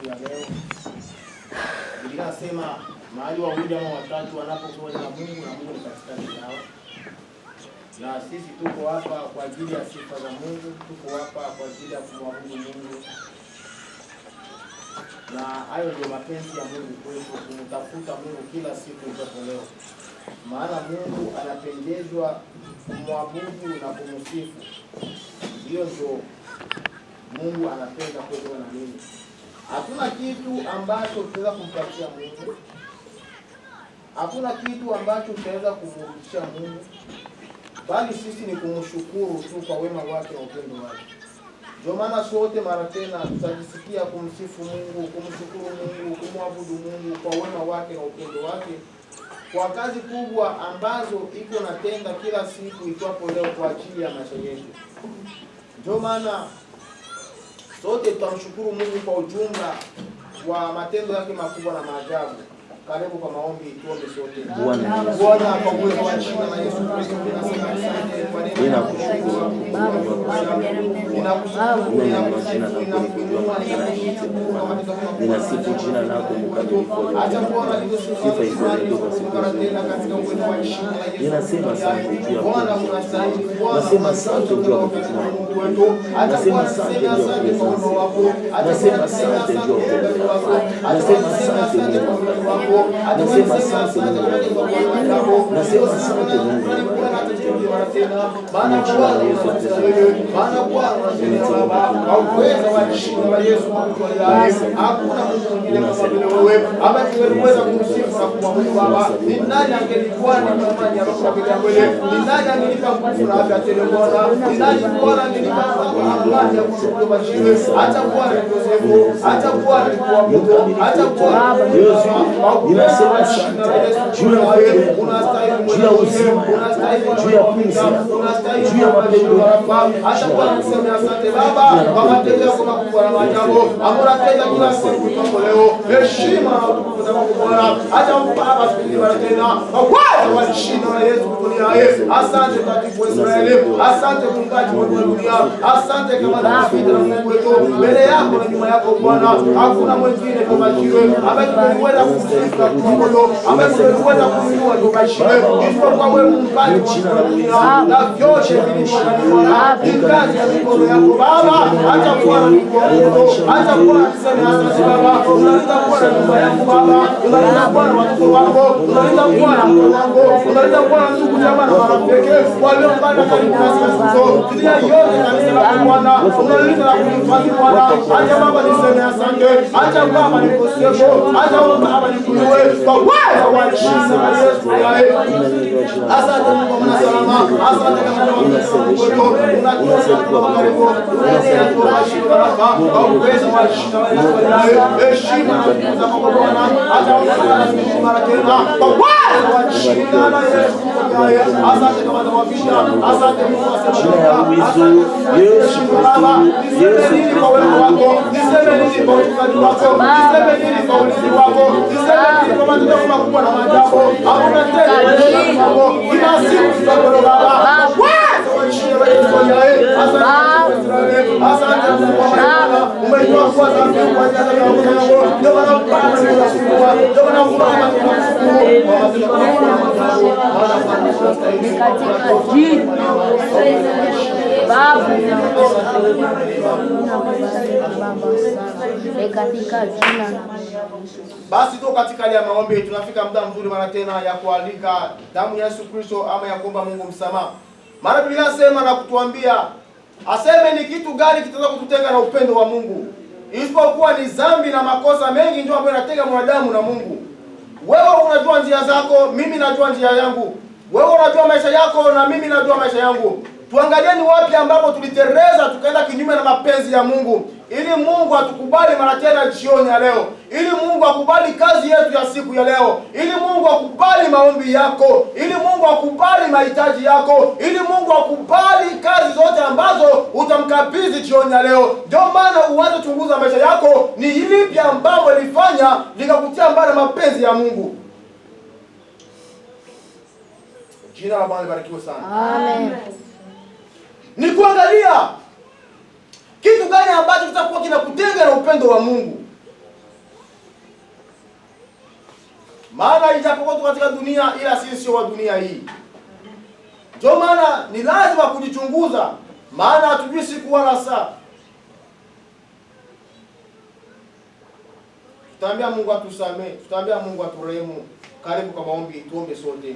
siku ya leo. Biblia inasema mahali wawili ama watatu wanapokuwa na Mungu na Mungu ni katikati yao. Na sisi tuko hapa kwa ajili ya sifa za Mungu, tuko hapa kwa ajili ya kumwabudu Mungu. Na hayo ndio mapenzi ya Mungu kwetu, kumtafuta Mungu kila siku mpaka leo. Maana Mungu anapendezwa kumwabudu na kumsifu. Hiyo ndio Mungu anapenda kwetu na mimi. Hakuna kitu ambacho tunaweza kumpatia Mungu. Hakuna kitu ambacho tunaweza kumrudishia Mungu. Bali sisi ni kumshukuru tu kwa wema wake na upendo wake. Ndio maana sote mara tena tutajisikia kumsifu Mungu, kumshukuru Mungu, kumwabudu Mungu kwa wema wake na upendo wake, kwa kazi kubwa ambazo iko natenda kila siku itwapo leo kwa ajili ya maisha yetu. Ndio maana sote tutamshukuru Mungu kwa ujumla wa matendo yake makubwa na maajabu. Karibu kwa maombi, tuombe sote. Bwana, kwa uwezo wa jina la Yesu Kristo, ninasema asante kwa neema yako. Ninasifu jina lako mkamilifu. Sifa ikoje kwa siku zote. Ninasema asante juu ya Bwana. Nasema asante juu ya kutukuza. Nasema asante juu ya kutukuza. Nasema asante juu ya kutukuza. Nasema asante Mungu wako. Nasema asante Mungu. Nasema asante Mungu. Bwana Bwana Yesu Kristo. Bwana Bwana Baba, au uwezo wa jina la Yesu Kristo. Hakuna mtu mwingine kama vile wewe. Hapa tungeweza kumsifu na kumwabudu Baba. Ni nani angelikuwa ni amani ya roho bila wewe? Ni nani angelipa nguvu na afya tele Bwana? Ni nani Bwana angelipa amani ya kushukuru kwa jina? Hata Bwana Yosefu, hata Bwana kuabudu, hata Bwana Yesu. Ninasema asante juu ya wewe, juu ya uzima, juu ya pumzi, juu ya mapendo yako. Hata Bwana tuseme asante Baba kwa matendo yako makubwa na maajabu. Amuratenda kila siku kwa leo. Heshima na utukufu na Bwana. Hata Baba tukulie mara tena. Kwa jina la Yesu tukulie. Asante kwa Israeli. Asante Mungu wa dunia. Asante kama tunapita na Mungu wetu. Mbele yako na nyuma yako Bwana. Hakuna mwingine kama wewe. Ambaye tunaweza kusifu na kuabudu. Ambaye tunaweza kuinua kwa jina. Isipokuwa wewe mpani wa dunia. Na vyote vilivyo ndani kazi ya mikono yako Baba. Hata Bwana ni kuabudu. Hata Bwana tuseme asante Baba. Unaleta Bwana nyumba yako Baba. Unaleta Bwana watoto wako. Unaleta Bwana mtoto wako. Unaleta Bwana ndugu jamaa na marafiki waliombana karibu na sisi. Dunia yote kanisa la Bwana. Unaleta na kuhifadhi Bwana. Acha Baba niseme asante. Acha Baba nikusifu. Acha Baba nikuinue. Kwa wewe wa jina la Yesu. Asante Mungu kwa salama. Asante kwa Mungu. Unatoa kwa karibu. Unasema kwa shida Baba. Kwa uwezo wa jina la Yesu. Heshima na kwa Bwana. Acha mara tena. Kwa wewe wa jina la Yesu. Asante kwa mawafisha. Asante Mungu asema. Yesu Baba. Niseme nini kwa wewe wako? Niseme nini kwa utukufu wako? Niseme nini kwa ulinzi wako? Niseme nini kwa matendo makubwa na maajabu? Hakuna tena wako. Kila siku tutakuwa Baba. Asante kwa maana umetoa kwa sababu ya kuanza na Mungu. Ndio maana Bwana tunashukuru. Ndio maana Bwana tunashukuru. Katika jina Baba katika jina. Basi tu katika hali ya maombi tunafika muda mzuri mara tena ya kualika damu ya Yesu Kristo ama ya kuomba Mungu msamaha. Maana Biblia inasema na kutuambia aseme ni kitu gani kitaweza kututenga na upendo wa Mungu? Isipokuwa ni dhambi na makosa mengi ndio ambayo yanatenga mwanadamu na Mungu. Wewe unajua njia zako, mimi najua njia yangu. Wewe unajua maisha yako na mimi najua maisha yangu. Tuangalieni wapi ambapo tulitereza tukaenda kinyume na mapenzi ya Mungu. Ili Mungu atukubali mara tena jioni ya leo. Ili Mungu akubali kazi yetu ya siku ya leo. Ili Mungu akubali maombi yako. Ili Mungu akubali mahitaji yako. Ili Mungu akubali kazi zote ambazo utamkabidhi jioni ya leo. Ndio maana uanze chunguza maisha yako, ni lipi ambalo lifanya likakutia mbali na mapenzi ya Mungu. Jina la Bwana libarikiwe sana. Amen. Ni kuangalia kitu gani ambacho kitakuwa kinakutenga na upendo wa Mungu. Maana ijapokuwa tuko katika dunia, ila sisi sio wa dunia hii. Ndio maana ni lazima kujichunguza, maana hatujui siku wala saa. Tutaambia Mungu atusamee, tutaambia Mungu aturehemu. Karibu kwa maombi, tuombe sote.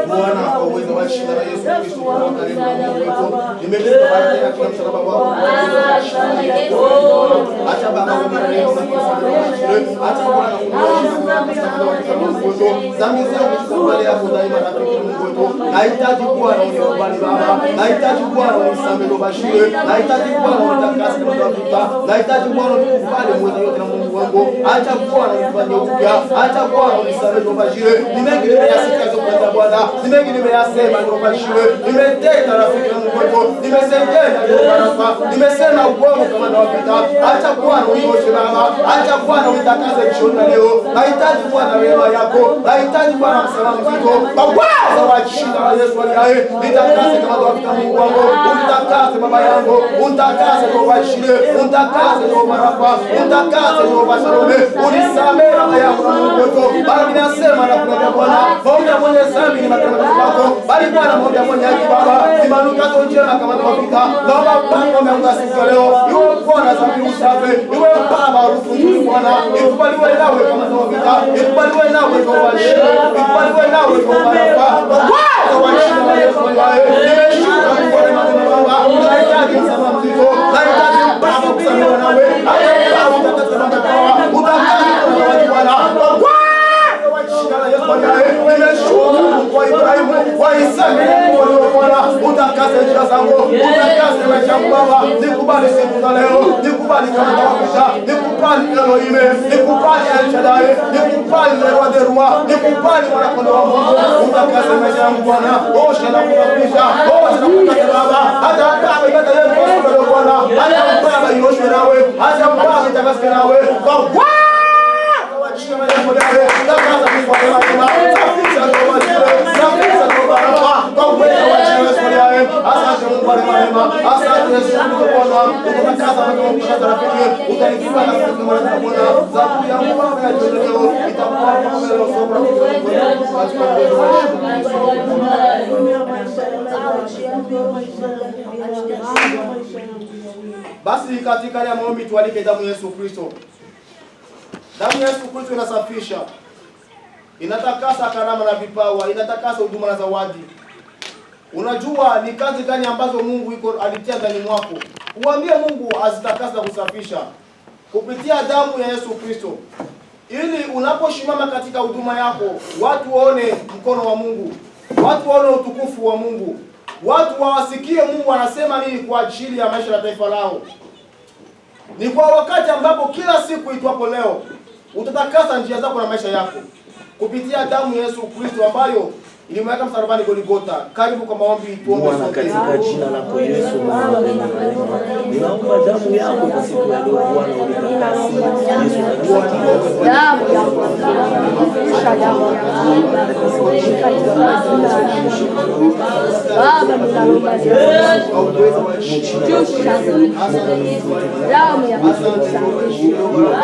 Bwana kwa uwezo wa jina la Yesu Kristo kwa karibu na Mungu. Nimefika hapa katika msalaba wako. Acha Baba unirehemu acha Bwana Mungu. Dhambi zangu zikubali hapo daima na Mungu. Nahitaji Bwana unikubali Baba. Nahitaji Bwana unisamehe Bashir. Nahitaji Bwana unitakase kwa mafuta. Nahitaji Bwana unikubali mwezi yote na Mungu wangu. Acha Bwana unifanye upya. Acha Bwana unisamehe Bashir. Nimengi nimeyasikia kwa Bwana. Nimengi nimeyasema kwa Bashir. Nimetenda rafiki na Mungu wangu. Nimesengenya kwa Bwana. Nimesema uongo kama na wapita. Acha Bwana unioshe Baba. Acha Bwana unitakase jioni leo. Nahitaji Bwana rehema yako. Nahitaji Bwana msamaha mzito. Baba wa jina la Yesu aliye. Nitakase kama wapita Mungu wangu. Unitakase baba yangu. Unitakase kwa Bashir. Unitakase kwa Barafa. Unitakase kwa Salome. Unisamehe baba yangu na Mungu wangu. Baba ninasema na kuambia Bwana, Mungu mwenye dhambi ni matakatifu yako. Bali Bwana Mungu mwenye haki Baba, ni manukato njema kama tunapita. Naomba Bwana Mungu asifiwe leo. Iwe Bwana dhambi usafi. Iwe Baba harufu nzuri Bwana. Ikubaliwe nawe kama tunapita. Ikubaliwe nawe kwa Bashir. Ikubaliwe nawe kwa Barafa. Kwa jina la Yesu aliye. Nimeshuka kwa neema ya Baba. Nahitaji msamaha mzito. Nahitaji Baba kusamehe nawe. Hata Baba utakatifu na Baba. Utakatifu na Bwana. Kwa Ibrahimu, kwa Isaka, kwa Bwana, utakase njia zangu, utakase maisha yangu Baba. Nikubali siku za leo, nikubali kama tawafisha, nikubali Elohim, nikubali El Shaddai, nikubali Lewa Derua, nikubali mwana kondoo wa Mungu. Utakase maisha yangu Bwana, osha na kutafisha, osha na kutakasa Baba. Hata Baba ikata yeye kwa sababu Bwana, hata Baba yoshwe nawe, hata Baba itakase nawe. Basi katika ya maombi tualike damu ya Yesu Kristo. Damu ya Yesu Kristo inasafisha, inatakasa karama na vipawa, inatakasa huduma na zawadi. Unajua ni kazi gani ambazo Mungu alitia ndani mwako? Uambie Mungu azitakase na kusafisha kupitia damu ya Yesu Kristo. Ili unaposhimama katika huduma yako, watu waone mkono wa Mungu, watu waone utukufu wa Mungu, watu wawasikie Mungu anasema nini kwa ajili ya maisha ya taifa lao. Ni kwa wakati ambapo kila siku itwapo leo utatakasa njia zako na maisha yako kupitia damu ya Yesu Kristo ambayo ilimweka msalabani Golgotha. Karibu kwa maombi tuombe Bwana, katika jina lako Yesu, ninaomba damu yako kwa siku ya leo Bwana unitakase. Damu ya kuosha damu ya Baba, ninaomba damu ya kuosha, damu ya kuosha, damu ya kuosha.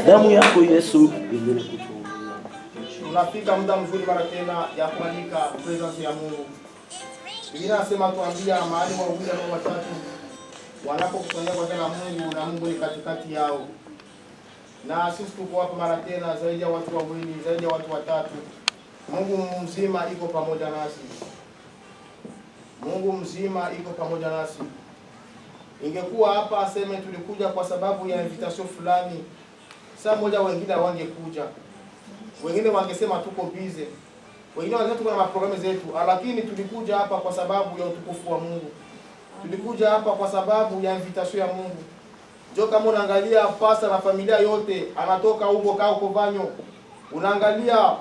damu yako Yesu. Tunafika muda mzuri mara tena ya kualika presence ya Mungu. Biblia inasema tuambia mahali wawili au watatu wanapokusanyika kwa jina la Mungu na Mungu ni katikati yao. Na sisi tuko hapa mara tena zaidi ya watu wawili, zaidi ya watu watatu. Mungu mzima iko pamoja nasi. Mungu mzima iko pamoja nasi. Ingekuwa hapa aseme tulikuja kwa sababu ya invitation fulani, saa moja wengine hawangekuja. Wengine wangesema tuko busy. Wengine wangesema tuko na maprogramu zetu, lakini tulikuja hapa kwa sababu ya utukufu wa Mungu. Tulikuja hapa kwa sababu ya invitation ya Mungu. Ndio kama unaangalia pasta na familia yote anatoka huko Kauko Vanyo. Unaangalia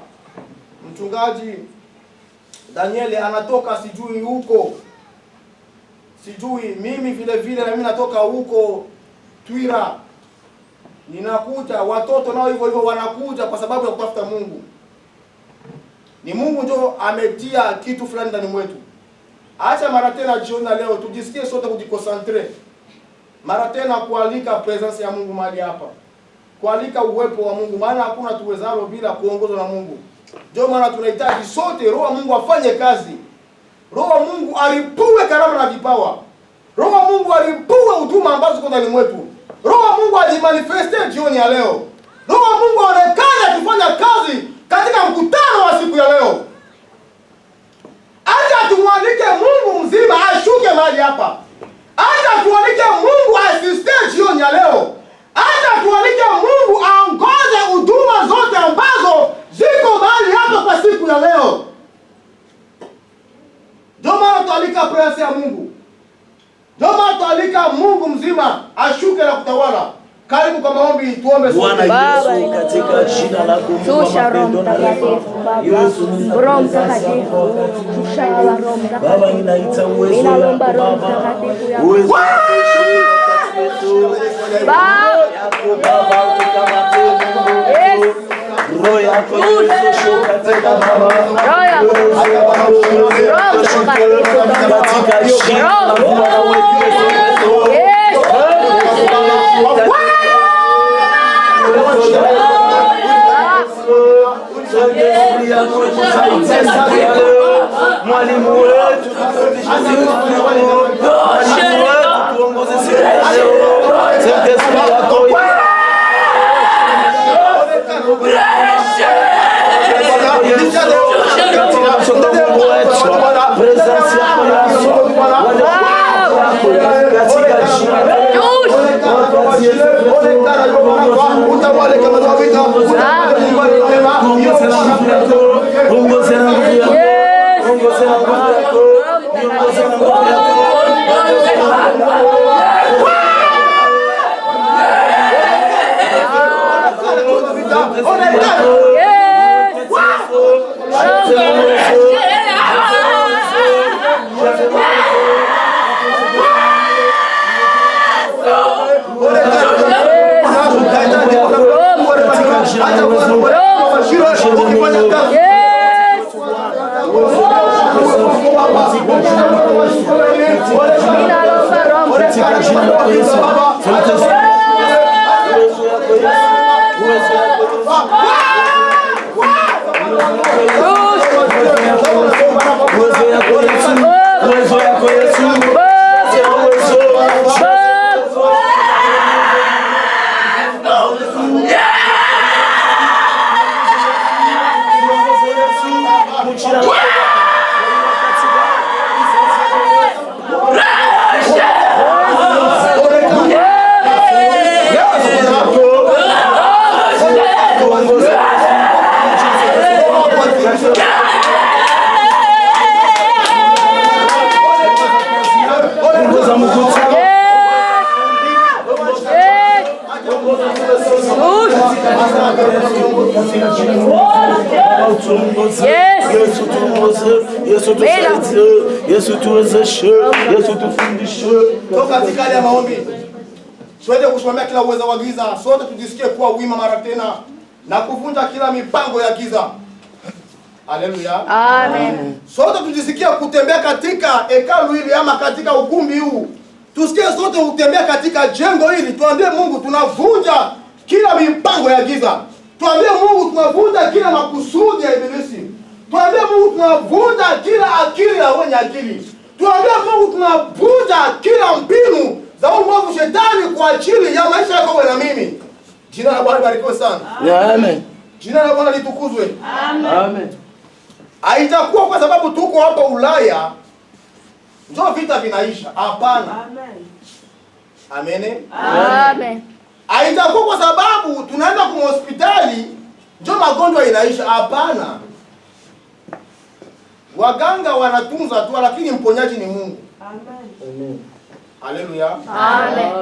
mchungaji Daniel anatoka sijui huko. Sijui mimi vile vile na mimi natoka huko Twira. Ninakuja, watoto nao hivyo hivyo wanakuja kwa sababu ya kutafuta Mungu. Ni Mungu ndio ametia kitu fulani ndani mwetu. Acha mara tena jioni leo tujisikie sote kujikonsentre. Mara tena kualika presence ya Mungu mahali hapa. Kualika uwepo wa Mungu, maana hakuna tuwezalo bila kuongozwa na Mungu. Ndio maana tunahitaji sote Roho wa Mungu afanye kazi. Roho wa Mungu alipue karama na vipawa. Roho wa Mungu alipue huduma ambazo ziko ndani mwetu. Roho wa Mungu ajimanifeste jioni ya leo. Roho wa Mungu aonekane akifanya kazi katika mkutano wa siku ya leo. Acha tumwalike Mungu mzima ashuke mahali hapa. Acha tualike Mungu asiste jioni ya leo. Acha tualike Mungu aongoze huduma zote ambazo ziko mahali hapa kwa siku ya leo. Ndio maana tualika presence ya Mungu. Ndio maana tualika Mungu mzima ashuke na kutawala. Karibu kwa maombi tuombe Bwana Yesu katika jina lako Roho Mtakatifu, Baba ninaita uwezo wako Baba. Uwezo Baba utukamate Roho yako Yesu shuka tena Baba. Katika jina la Bwana wetu Yesu. Mwalimu wetu tuongoze siku ya leo. Sente yako Yesu tuongoze, Yesu tusaidie, Yesu tuwezeshe, Yesu tufundishe. Toka katika hali ya maombi. Tuende kusimamia kila uwezo wa giza. Sote tujisikie kuwa wima mara tena na kuvunja kila mipango ya giza. Haleluya. Amen. Sote tujisikie kutembea katika hekalu hili ama katika ukumbi huu. Tusikie sote kutembea katika jengo hili. Tuambie Mungu tunavunja kila mipango ya giza. Tuambie Mungu tunavunja kila makusudi ya ibilisi. Tuambie Mungu tunavunja kila akili ya wenye akili. Tuambie Mungu tunavunja kila mbinu za mwovu shetani kwa ajili ya maisha yako wewe na mimi. Jina la Bwana libarikiwe sana. Amen. Jina la Bwana litukuzwe. Amen. Haitakuwa kwa sababu tuko hapa Ulaya ndio vita vinaisha. Hapana. Amen. Amen. Amen. Haitakuwa kwa sababu tunaenda kwa hospitali ndio magonjwa inaisha. Hapana. Waganga wanatunza tu lakini mponyaji ni Mungu. Amen. Haleluya. Amen.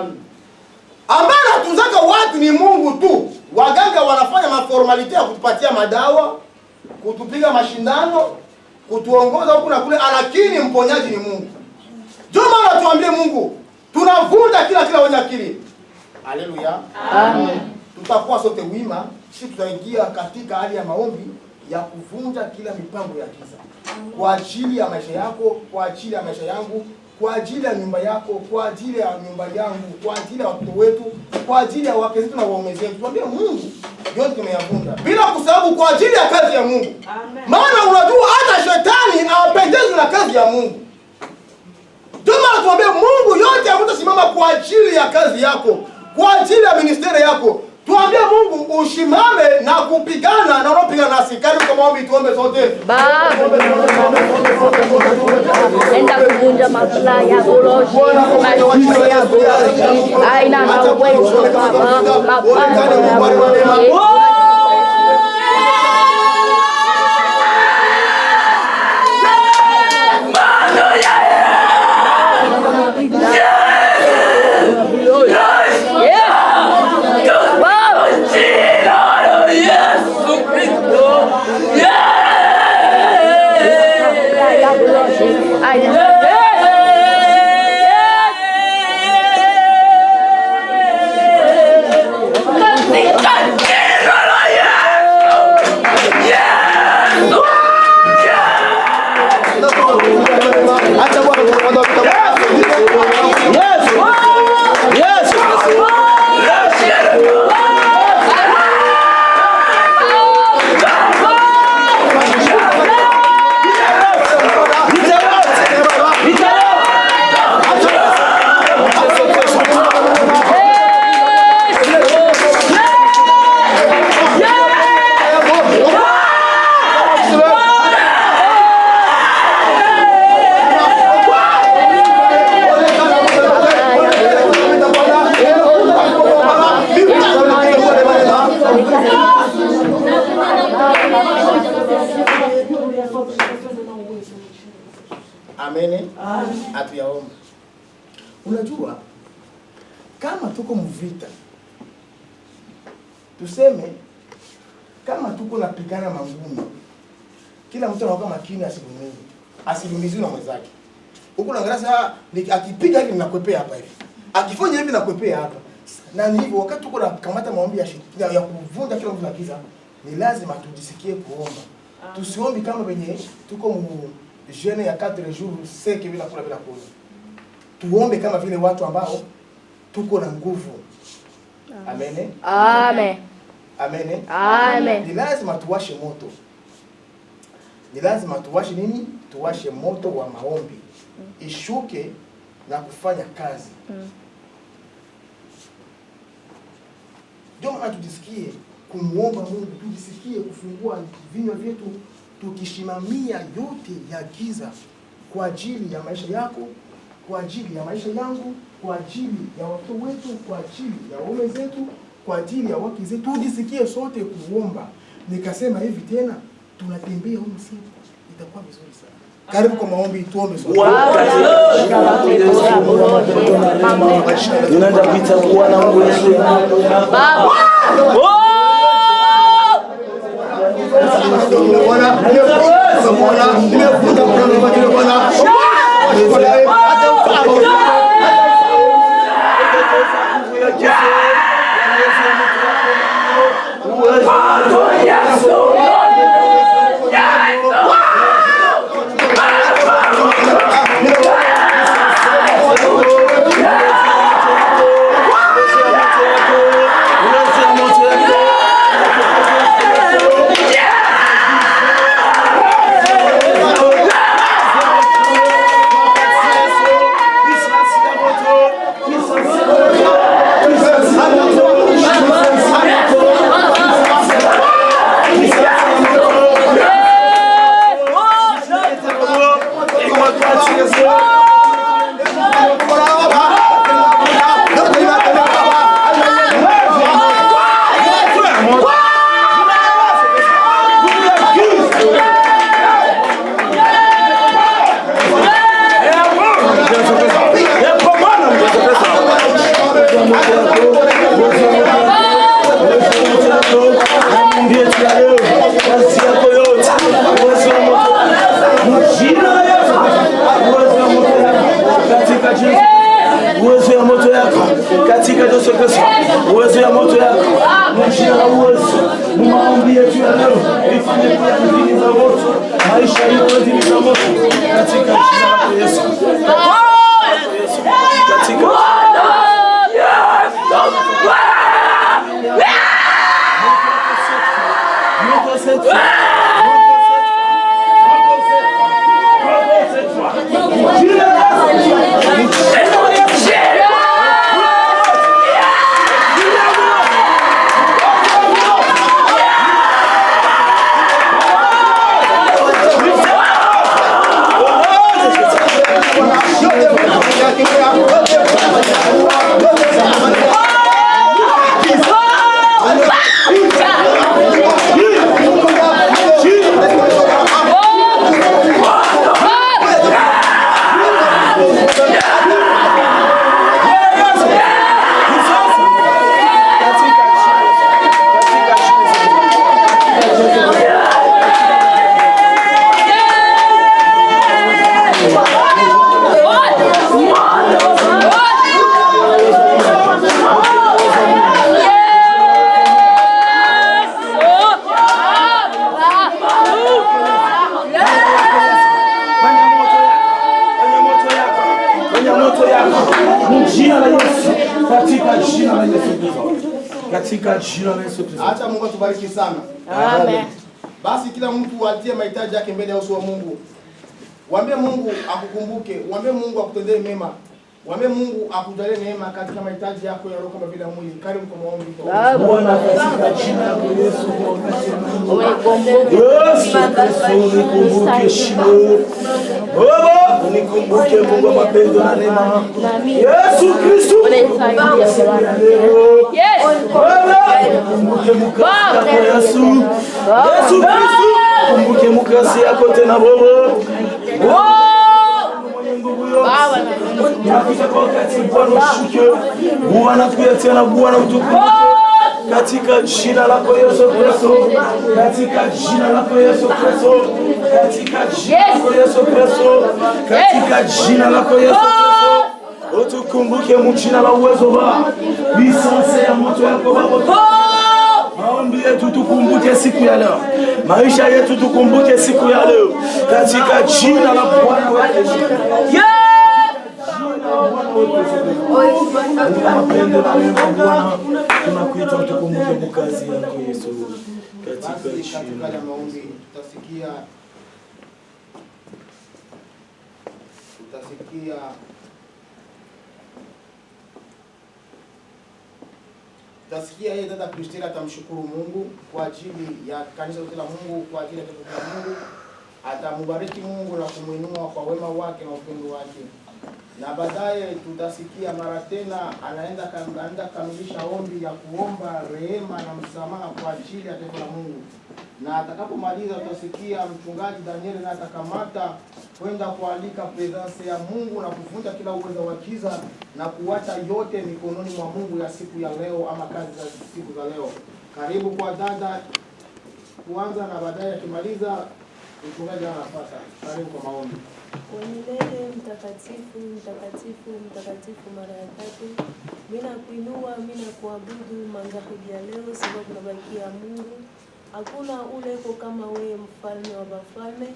Ambaye anatunzaka watu ni Mungu tu. Waganga wanafanya maformalite ya kutupatia madawa, kutupiga mashindano, kutuongoza huku na kule, lakini mponyaji ni Mungu. Ndio maana tuambie Mungu, tunavunja kila wenye akili. Haleluya. Amen. Tutakuwa sote wima, sisi tutaingia katika hali ya maombi ya kuvunja kila mipango ya giza. Kwa ajili ya maisha yako, kwa ajili ya maisha yangu, kwa ajili ya nyumba yako, kwa ajili ya nyumba yangu, kwa ajili ya watoto wetu, kwa ajili ya wake zetu na waume zetu. Tuambie Mungu, yote tumeyavunja. Bila kusahau kwa ajili ya kazi ya Mungu. Amen. Maana unajua hata shetani hapendezwi na kazi ya Mungu. Ndio maana tuambie Mungu yote hamtasimama kwa ajili ya kazi yako, kwa ajili ya ministeri yako. Tuambie Mungu ushimame na kupigana na unapigana nasi. Karibu kwa maombi tuombe sote. Baba, enda kuvunja mapla ya ulozi, maisha ya ulozi, aina na uwezo Baba, mapando ya ulozi. Amen. Atuyaomba. Unajua kama tuko mvita, tuseme kama tuko napigana mangumi, kila mtu anakuwa makini asilumiziwe na mwenzake. Huko naangalia sasa akipiga hivi ninakwepea hapa hivi. Akifanya hivi nakwepea hapa. Na ni hivyo wakati tuko nakamata maombi ya kuvunja kila mtu na giza, ni lazima tujisikie kuomba. Tusiombi kama wenye tuko jeune ya 4 jours seke bila kula bila kunywa. Tuombe kama vile watu ambao tuko na nguvu. Amen. Amen. Amen. Amen. Ni lazima tuwashe moto. Ni lazima tuwashe nini? Tuwashe moto wa maombi. Ishuke na kufanya kazi. Ndio maana tujisikie kumuomba Mungu, tujisikie kufungua vinywa vyetu tukishimamia yote ya giza kwa ajili ya maisha yako, kwa ajili ya maisha yangu, kwa ajili ya watoto wetu, kwa ajili ya waume zetu, kwa ajili ya wake zetu. Tujisikie sote kuomba. Nikasema hivi tena, tunatembea huko siku itakuwa vizuri sana. Karibu kwa maombi tuombe sote. Tunaenda kuita Bwana Mungu Yesu. Baba. Bwana. Nimefunga mlango wa majira Bwana. uwezo ya moto yako katika Yesu Kristo, uwezo ya moto yako mjina la uwezo maombi yetu ya leo ifanye kwa ndimi za moto maisha yetu ndimi za moto katika jina la Yesu, katika katika jina la Yesu Kristo. Acha Mungu atubariki sana. Amen. Basi kila mtu atie mahitaji yake mbele ya uso wa Mungu. Waambie Mungu akukumbuke, waambie Mungu akutendee mema. Waambie Mungu akujalie neema katika mahitaji yako ya roho kama vile mwili. Karibu kwa maombi. Bwana katika jina la Yesu nikumbuke shida. Baba, nikumbuke Mungu wa mapendo na neema. Yesu Kristo. Yes. Baba, nikumbuke mkasi yako Yesu. Yesu Kristo, nikumbuke mkasi yako tena Baba. Baba, nakuja kwa wakati Bwana ushuke. Bwana tukuletea na Bwana utukumbuke. Katika jina lako Yesu Kristo, katika jina lako Yesu Kristo, katika jina lako Yesu Kristo, katika jina lako Yesu Kristo, utukumbuke mjina la uwezo Baba, lisanse ya moto yako Baba. Maombi yetu tukumbuke siku ya leo, maisha yetu tukumbuke siku ya leo, katika jina la Bwana wetu. Tunakuita utukumbuke mkazi yako Yesu, katika jina la maombi. Tutasikia yeye dada Kristela atamshukuru Mungu kwa ajili ya kanisa lote la Mungu, kwa ajili ya taifa la Mungu. Atamubariki Mungu na kumuinua kwa wema wake na upendo wake. Na baadaye tutasikia mara tena anaenda kamilisha ombi ya kuomba rehema na msamaha kwa ajili ya taifa la Mungu. Na atakapomaliza tutasikia mchungaji Daniel na atakamata kwenda kualika presence ya Mungu na kuvunja kila uwezo wa giza na kuacha yote mikononi mwa Mungu ya siku ya leo ama kazi za siku za leo. Karibu kwa dada kuanza na baadaye akimaliza mchungaji anafuata. Karibu kwa maombi. Milele mtakatifu, mtakatifu, mtakatifu mara ya tatu. Mimi nakuinua, mimi nakuabudu magharibi ya leo sababu unabakia Mungu. Hakuna ule uko kama wewe, mfalme wa wafalme.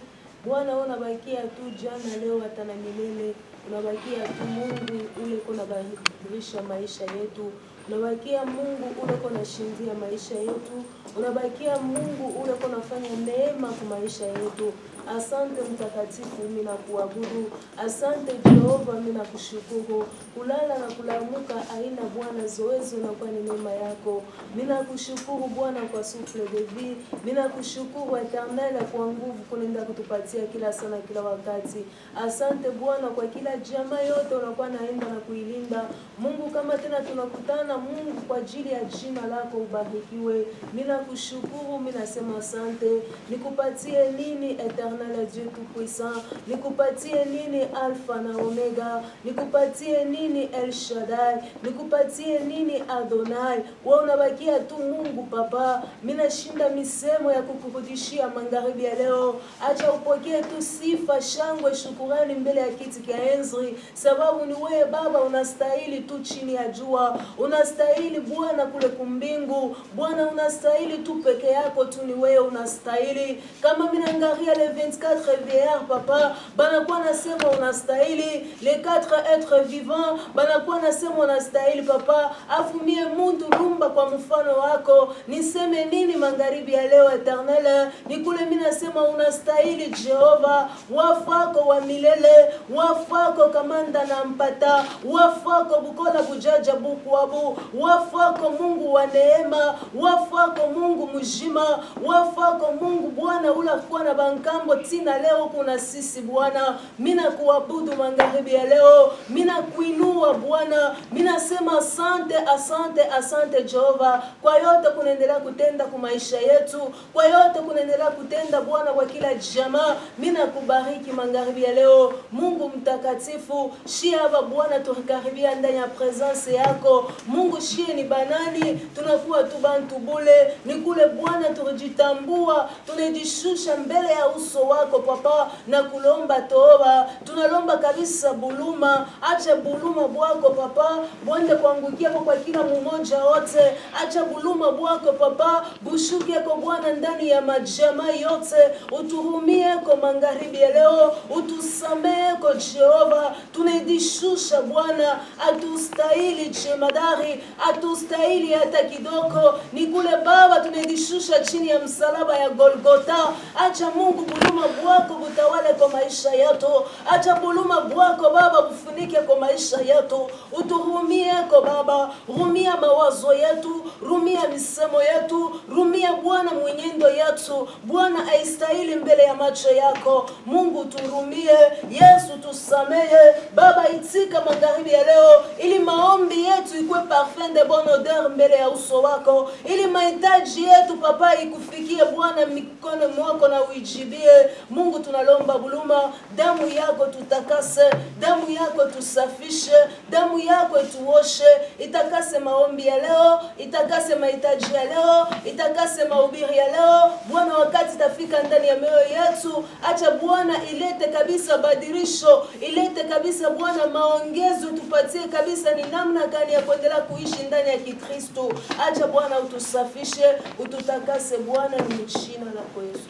Bwana unabakia tu jana, leo hata na milele. Unabakia tu Mungu ule uko unabadilisha maisha yetu. Unabakia Mungu ule uko unashindia maisha yetu. Unabakia Mungu ule uko unafanya neema kwa maisha yetu. Asante mtakatifu, mimi nakuabudu. Asante Jehova, mimi nakushukuru. Kulala na kulamuka aina Bwana zoezi unakuwa ni neema yako. Mimi nakushukuru Bwana kwa souffle de vie. Mimi nakushukuru Eternel kwa nguvu kulinda kutupatia kila sana kila wakati. Asante Bwana kwa kila jamaa yote unakuwa naenda na kuilinda. Mungu kama tena tunakutana Mungu kwa ajili ya jina lako ubarikiwe. Mimi nakushukuru, mimi nasema asante. Nikupatie nini Eternel Dieu tout-puissant? Nikupatie nini Alpha na Omega? Nikupatie nini El Shaddai? Nikupatie nini Adonai? Wewe unabakia tu Mungu Papa. Mimi nashinda misemo ya kukurudishia magharibi ya leo. Acha upokee tu sifa, shangwe, shukrani mbele ya kiti cha enzi, sababu ni wewe Baba unastahili tu chini ya jua. Unastahili Bwana kule kumbingu. Bwana unastahili tu peke yako tu, ni wewe unastahili. Kama mimi naangalia le 24 VR Papa, banakuwa nasema unastahili. Les 4 êtres vivants banakuwa nasema unastahili Papa. Afumie muntu lumba kwa mfano wako. Niseme nini magharibi ya leo Eternel? Nikule mimi nasema unastahili Jehova. Wafako wa milele, wafako kamanda na mpata, wafako bukola bujaja bukwabu, wafako Mungu wa neema, wafako Mungu mjima, wafako Mungu Bwana ula kwa na bankambo tina leo kuna sisi Bwana. Mimi nakuabudu magharibi ya leo, mimi nakuinua Bwana. Mimi nasema asante, asante, asante Jehova kwa yote kunaendelea kutenda kwa maisha yetu, kwa yote kunaendelea kutenda Bwana kwa kila jamaa. Mimi nakubariki magharibi ya leo Mungu mtakatifu. Shia hapa Bwana tukaribia ndani ya presence yako Mungu. Shie ni banani, tunakuwa tu bantu bule, ni kule Bwana tunajitambua, tunajishusha mbele ya uso wako Papa na kulomba toba. Tunalomba kabisa buluma, acha buluma bwako Papa bonde kuangukia kwa kila mmoja wote. Acha buluma bwako Papa bushuke kwa Bwana ndani ya majamaa yote. Utuhurumie kwa magharibi ya leo, utusamehe kwa Jehova. Tunajishusha Bwana, atustahili jemadari, atustahili hata kidogo. Ni kule Baba tunajishusha chini ya msalaba ya Golgotha. Acha Mungu buluma bwako butawale kwa maisha yetu. Acha buluma bwako Baba bufunike kwa maisha yetu. Utuhurumie kwa Baba, rumia mawazo yetu, rumia misemo yetu, rumia Bwana mwenyendo yetu. Bwana aistahili mbele ya macho yako. Mungu turumie, Yesu tusamehe. Baba itika magharibi ya leo ili maombi yetu ikuwe parfum de bonne odeur mbele ya uso wako, ili mahitaji yetu Papa ikufikie Bwana mikono mwako na uijibie. Mungu tunalomba buluma, damu yako tutakase, damu yako tusafishe, damu yako tuoshe, itakase maombi ya leo, itakase mahitaji ya leo, itakase mahubiri ya leo. Bwana wakati tafika ndani ya mioyo yetu, acha Bwana ilete kabisa badilisho, ilete kabisa Bwana maongezo, tupatie kabisa ni namna gani ya kuendelea kuishi ndani ya Kikristo. Acha Bwana utusafishe, ututakase Bwana, ni jina lako Yesu.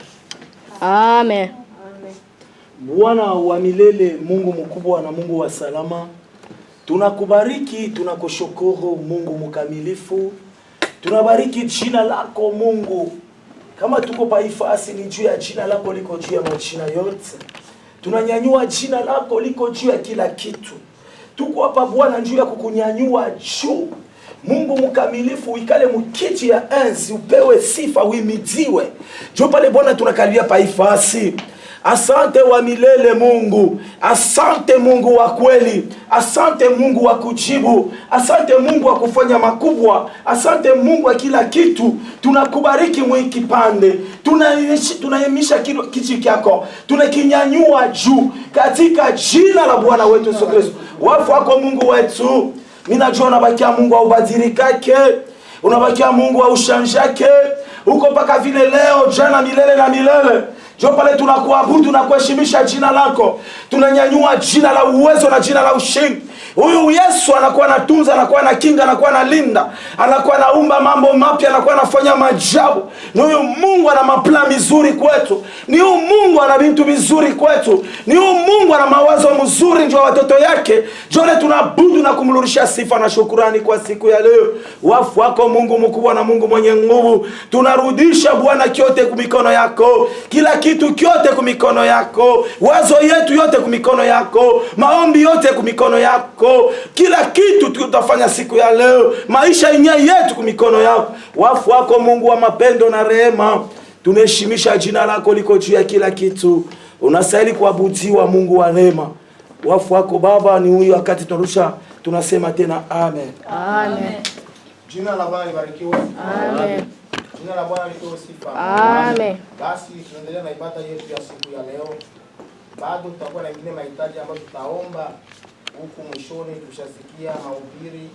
Amen. Amen. Bwana wa milele, Mungu mkubwa na Mungu wa salama, tunakubariki, tunakushukuru Mungu mkamilifu. Tunabariki jina lako Mungu. Kama tuko paifasi ni juu ya jina lako liko juu ya majina yote. Tunanyanyua jina lako liko juu ya kila kitu. Tuko hapa Bwana juu ya kukunyanyua juu. Mungu mkamilifu, uikale mkiti ya enzi, upewe sifa, uimidiwe. Jo pale Bwana tunakaribia paifasi. Asante wa milele Mungu. Asante Mungu wa kweli. Asante Mungu wa kujibu. Asante Mungu wa kufanya makubwa. Asante Mungu wa kila kitu. Tunakubariki mwikipande. Tunaimisha kichi kyako. Tunakinyanyua juu katika jina la Bwana wetu Yesu Kristo. Wafu wako Mungu wetu. Mimi najua unabakia Mungu wa ubadilika yake. Unabakia Mungu wa ushanjake. uko mpaka vile leo, jana, milele na milele. Jo pale tunakuabudu na kuheshimisha jina lako, tunanyanyua jina la uwezo na jina la ushindi. Huyu Yesu anakuwa anatunza, anakuwa anakinga, anakuwa analinda, anakuwa anaumba mambo mapya, anakuwa anafanya maajabu. Ni huyu Mungu ana mapla mizuri kwetu. Ni huyu Mungu ana vitu vizuri kwetu. Ni huyu Mungu ana mawazo mzuri ndio watoto yake. Jole tunabudu na kumrudishia sifa na shukrani kwa siku ya leo. Wafu wako Mungu mkubwa na Mungu mwenye nguvu. Tunarudisha Bwana kyote kwa mikono yako. Kila kitu kyote kwa mikono yako. Wazo yetu yote kwa mikono yako. Maombi yote kwa mikono yako. Kila kitu tutafanya siku ya leo, maisha yenyewe yetu kwa mikono yako. Wafu wako Mungu wa mapendo na rehema, tunaheshimisha jina lako liko juu ya kila kitu. Unastahili kuabudiwa Mungu wa rehema. Wafu wako Baba ni huyu, wakati tunarusha tunasema tena amen. Amen. Jina la Bwana libarikiwe. Amen. Jina la Bwana lipewe sifa. Amen. Basi tunaendelea na ibada yetu ya siku ya leo. Bado tutakuwa na ingine mahitaji ambayo tutaomba huku mwishoni. Tushasikia mahubiri,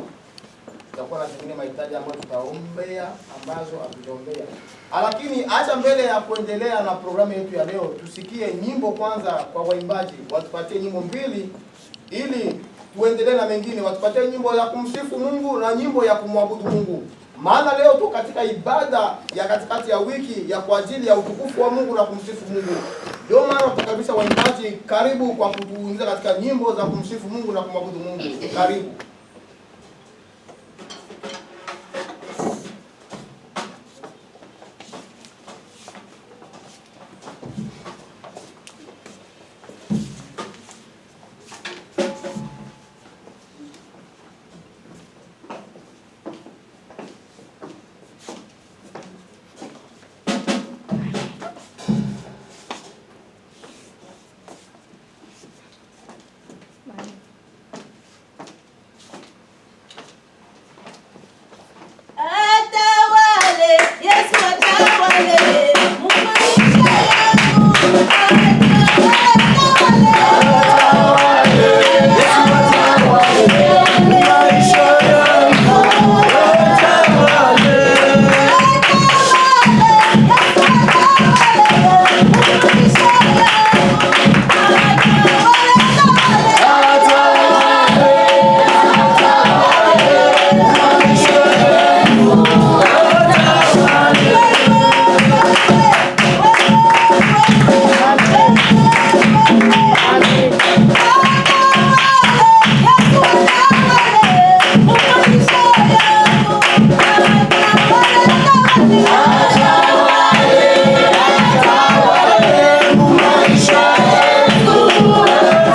tutakuwa na zingine mahitaji ambayo tutaombea ambazo hatujaombea. Lakini acha mbele ya kuendelea na programu yetu ya leo, tusikie nyimbo kwanza kwa waimbaji. Watupatie nyimbo mbili ili tuendelee na mengine. Watupatie nyimbo ya kumsifu Mungu na nyimbo ya kumwabudu Mungu. Maana leo tu katika ibada ya katikati ya wiki ya kwa ajili ya utukufu wa Mungu na kumsifu Mungu. Ndio maana tutakabisa waimbaji, karibu kwa kutuingiza katika nyimbo za kumsifu Mungu na kumwabudu Mungu. Karibu.